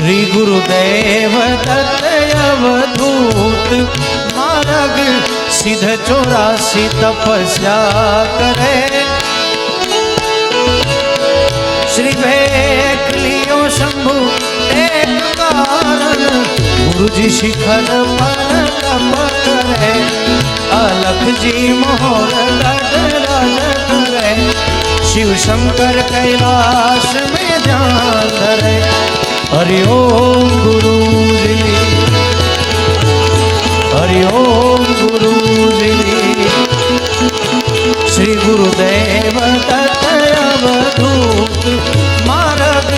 श्री गुरुदेव दत्त अवधूत मार्ग सिद्ध 84 तपस्या करे। श्री भेख लियो शंभु एक कारण गुरु जी शिखर पर तप करे। अलख जी मोहर गढ़राज करे। शिव शंकर कैलाश में ध्यान धरे। हरि ओम गुरु जी, हरि ओम गुरु जी। श्री गुरुदेव दत्त अवधूत मार्ग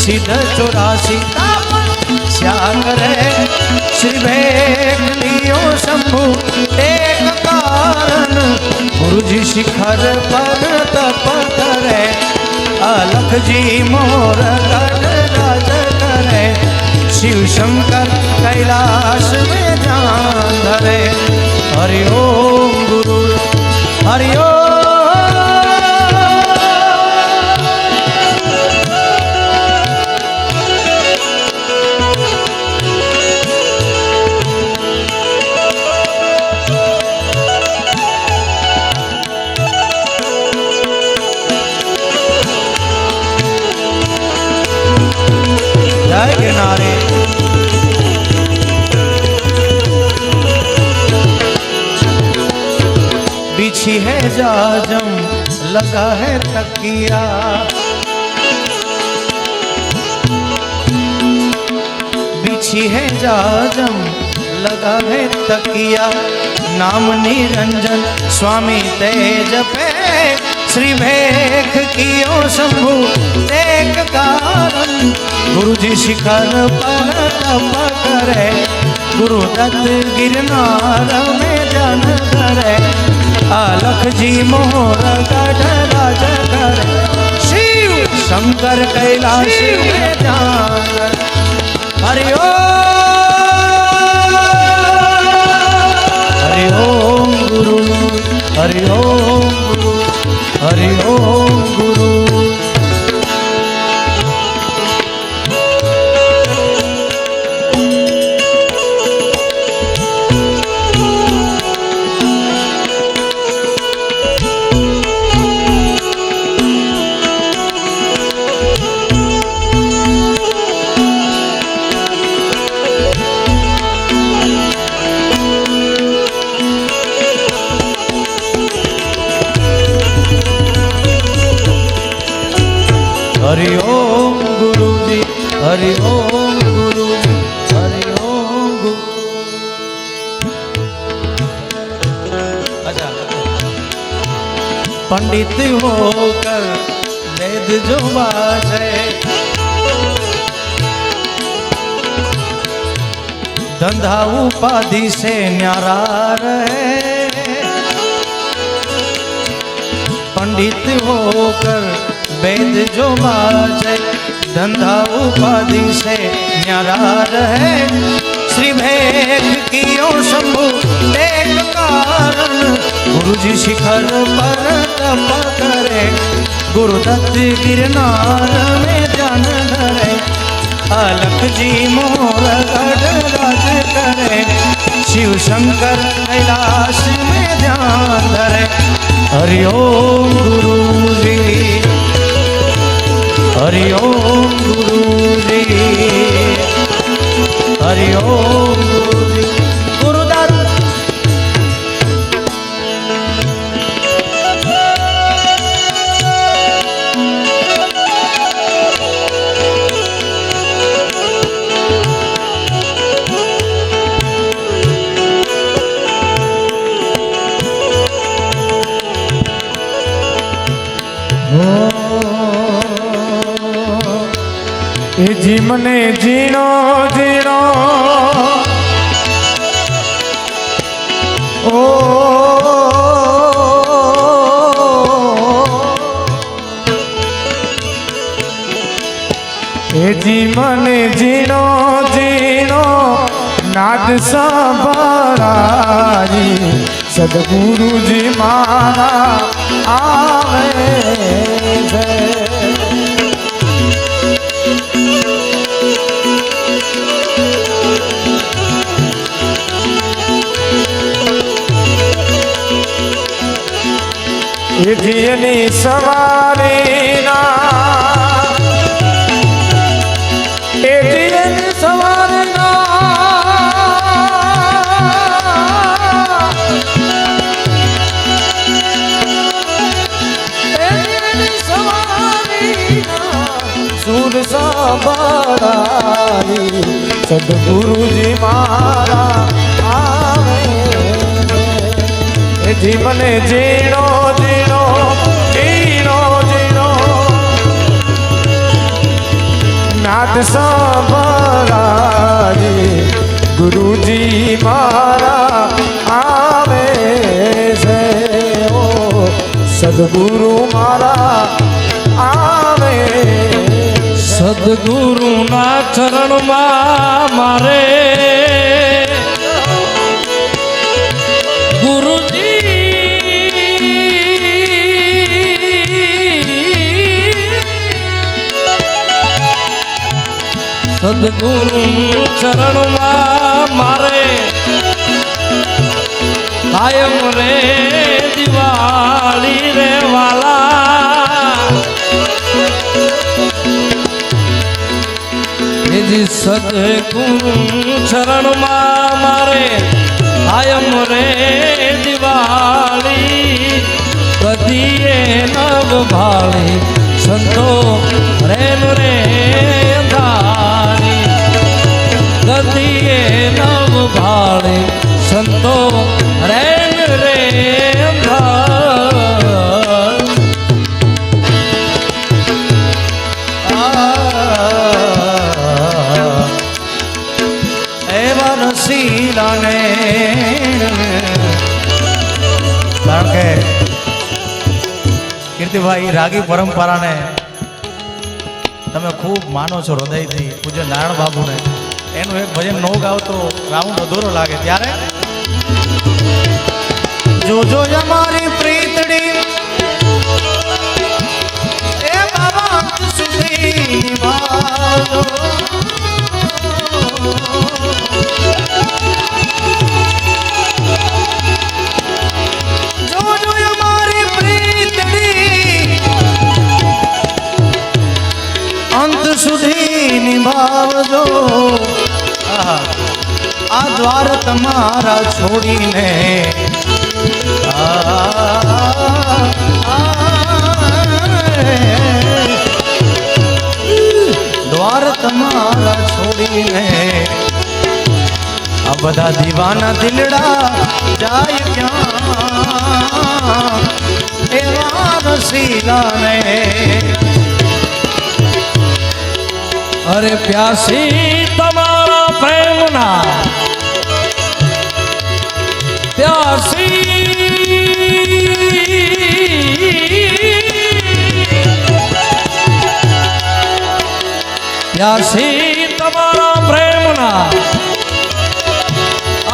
सिद्ध 84 तपस्या करे। श्री भेख लियो शंभु एक कारण गुरु जी शिखर पर तप करे। अलख जी मोर गढ़राज करे। शिव शंकर कैलाश में ध्यान धरे। हरि ओम गुरु, हरि ओम। जय किनारे बिछी है जाजम लगा है तकिया। बिछी है जाजम लगा है तकिया। नाम निरंजन स्वामी तेज पे। श्री भेख कियो शंभु एक कारण गुरु जी शिखर पर तप करे। गुरु दत्त गिरनार में जन करे। अलख जी मोर गढ़राज करे। शिव शंकर कैलाश में ध्यान। हरि ओम, हरि ओम गुरु, हरि ओम गुरु, हरि ओम गुरु। हरि ओम गुरु जी, हरि ओम गुरु जी, हरि ओम गुरु। अच्छा, पंडित होकर वेद जो बाजे। धंधा उपाधि से न्यारा रहे। पंडित होकर वेद जो बाजे। धंधा उपाधि से न्यारा रहे। श्री भेख कियो शंभु एक कारण गुरु जी शिखर पर तप करे। गुरु दत्त गिरनार में जन धरे। अलख जी मोर गढ़राज करे। शिव शंकर कैलाश में ध्यान धरे। हरि ओम गुरु जी, हरि ओम गुरु जी, हरि ओम गुरु जी। गुरुदत्त जी मने जीनो जीनो ओ जी मने जीनो जीनो नाद संभराई। सदगुरु जी मारा आवे એની સવારીના એની સવારીના એની સવારીના સુર સાંભળાવી સદગુરુજી મારા આવે જી મને જીણો જીણો જીણો જીણો નાદ સાંભળાવી ગુરુજી મારા આવે છે ઓ સદગુરુ મારા આવે સદગુરુના ચરણમાં મારે સદગુરુ ચરણમાં મારે કાયમ રે દિવાળી રે વાલા સદગુરુ ચરણમાં મારે કાયમ રે દિવાળી કદીએ નવ ભાળી સંતો રેન રે ગતિએ નવ ભાળે સંતો રેન રે એવા રસીલાને કારણ કે કીર્તિભાઈ રાગી પરંપરાને તમે ખૂબ માનો છો હૃદયથી પૂજ્ય નારાયણ બાબુને એનું એક ભજન નો ગાવ તો રાઉન્ડ અધૂરો લાગે ત્યારે જોજો અમારી પ્રીતડી એ બાબા સુધી નિભાજો જોજો અમારી પ્રીતડી અંત સુધી નિભાવજો આ દ્વાર તમારા છોડીને દ્વાર તમારા છોડીને આ બધા દીવાના દિલડા જાય ક્યાં એવા રસીલાને અરે પ્યાસી તમારા પ્રેમના પ્યાસી પ્યાસી તમારા પ્રેમના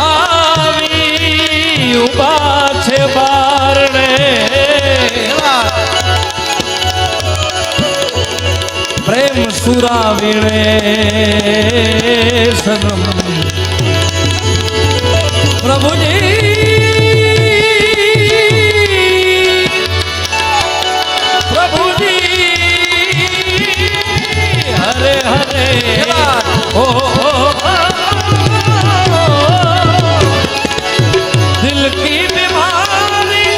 આવી ઉભા છે બારણે પ્રેમ સુરાવીણે સનમ પ્રભુજી પ્રભુજી હરે હરે ઓ દિલ કી બીમારી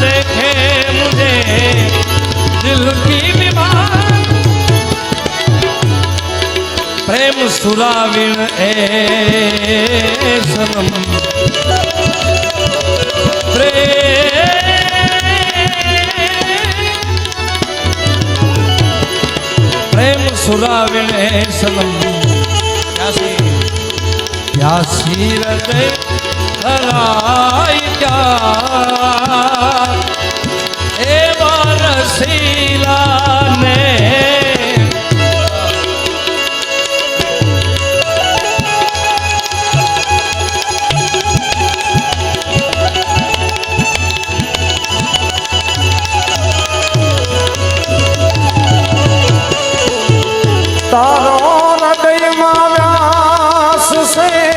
देखे मुझे दिल की बीमार प्रेम सुराविण ए सनम प्रेम सुराविण ए सनम प्यासी हृदय धराई क्या एवा रसीला ने તારો હૃદયમાં વ્યાસ છે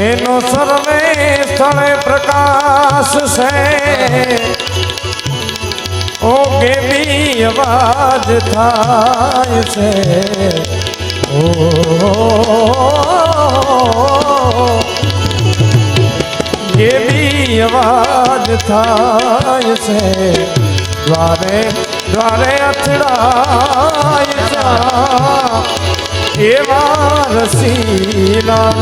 એનો સર્વે સ્થળે પ્રકાશ છે ઓ કેવી અવાજ થાય છે ઓ કેવી અવાજ થાય છે દ્વારે દ્વારે અથડાય જા એવા રસીલા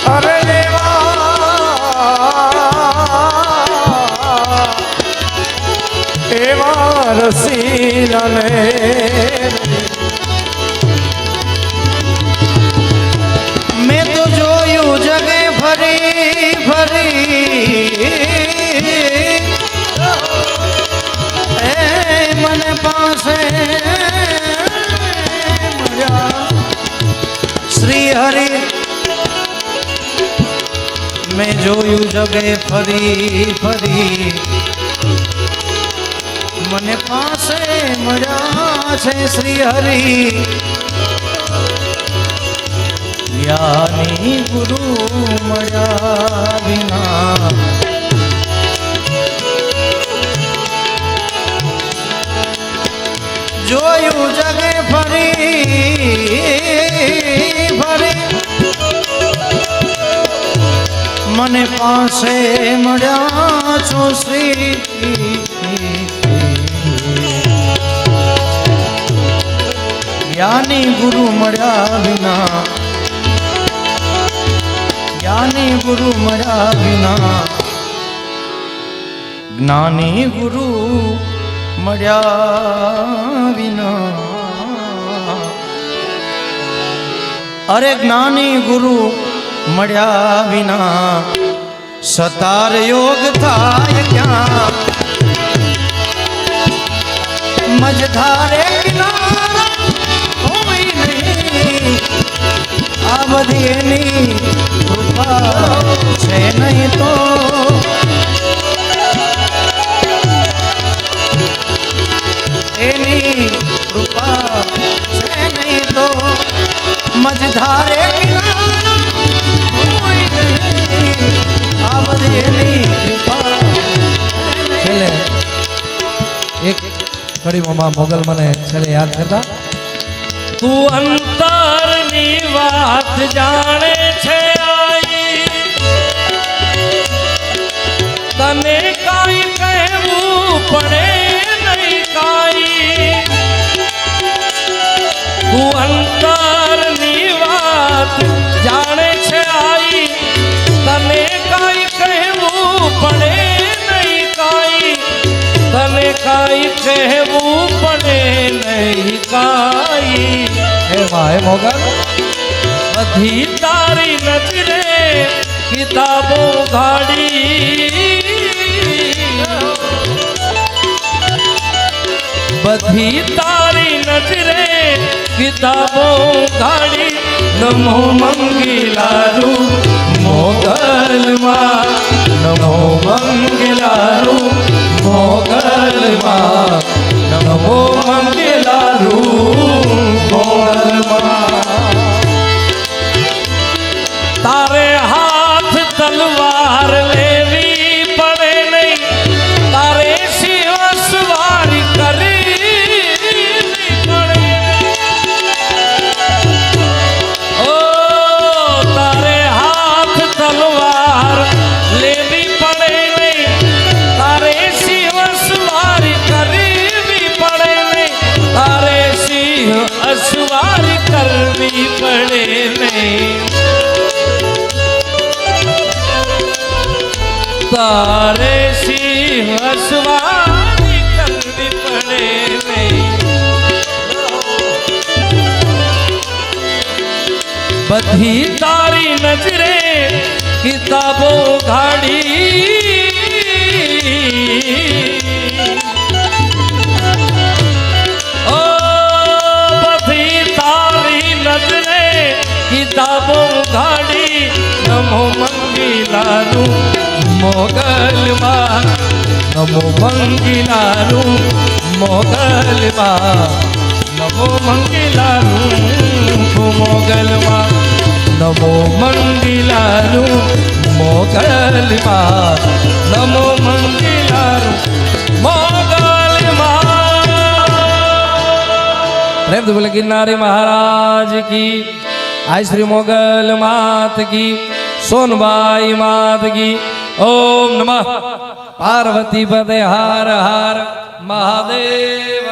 અરે એવા રસીલા મેં તો જોયું જગે ફરી ફરી એ મને પાસે શ્રી હરિ મેં જોયું જગે ફરી ફરી મને પાસે મળ્યા છે શ્રી હરિ જ્ઞાની ગુરુ મળ્યા વિના જોયું જગે ફરી ફરી મને પાસે મળ્યા છો શ્રી જ્ઞાની ગુરુ મળ્યા વિના જ્ઞાની ગુરુ મળ્યા વિના જ્ઞાની ગુરુ મળ્યા વિના અરે જ્ઞાની ગુરુ મળ્યા વિના સતાર યોગ થાય ક્યાં મજધારે કિનારા હોય નહીં આ બધી એની કૃપા છે નહીં તો એની કૃપા છે નહીં તો મજધારે કિનારા હોય નહીં આ બધી એની કૃપા છેલ્લે એક કડીમાં મોગલ મને છેલ્લે યાદ કરતા તું અંતરની વાત જાણે છે આઈ તને કાઈ કહેવું પડે નહીં કાઈ તું અંતરની વાત જાણે છે આઈ તને કાઈ કહેવું પડે નહીં કાઈ તને કાઈ કહેવું પડે નહીં કાઈ હે માં હે મોગલ બધી તારી નજરે કિતાબો ગાડી બધી તારી નજરે કિતાબો ગાડી નમો મંગિલારુ મોગલમાં નમો મંગિલારુ મોગલમાં નમો મંગિલારુ મોગલમાં તારે હાથ તલવાર લેવી પડે નહીં તારે શિવ સવારી કરવી પડે ઓ તારે હાથ તલવાર લેવી પડે નહીં તારે શિવ સવારી કરવી પડે નહીં તારે સિંહ અસવારી કરવી પડે નહીં તારે સિંહ અસવારી કરવી પડે નહીં બધી તારી નજરે કિતાબો ગાડી ઓ બધી તારી નજરે કિતાબો ગાડી નમો મંગિલાનું મોગલમાં નમો મંગિલાનું મોગલમાં નમો મંગિલાનું મોગલમાં નમો મંગિલાનું મોગલ માં નમો મંગિલાનું મોગલ માં પ્રેમ થી બોલે ગિરનારી મહારાજ કી આય શ્રી મોગલ માત કી સોનબાઈ માત કી ઓમ નમઃ પાર્વતી પદે હર હર મહાદેવ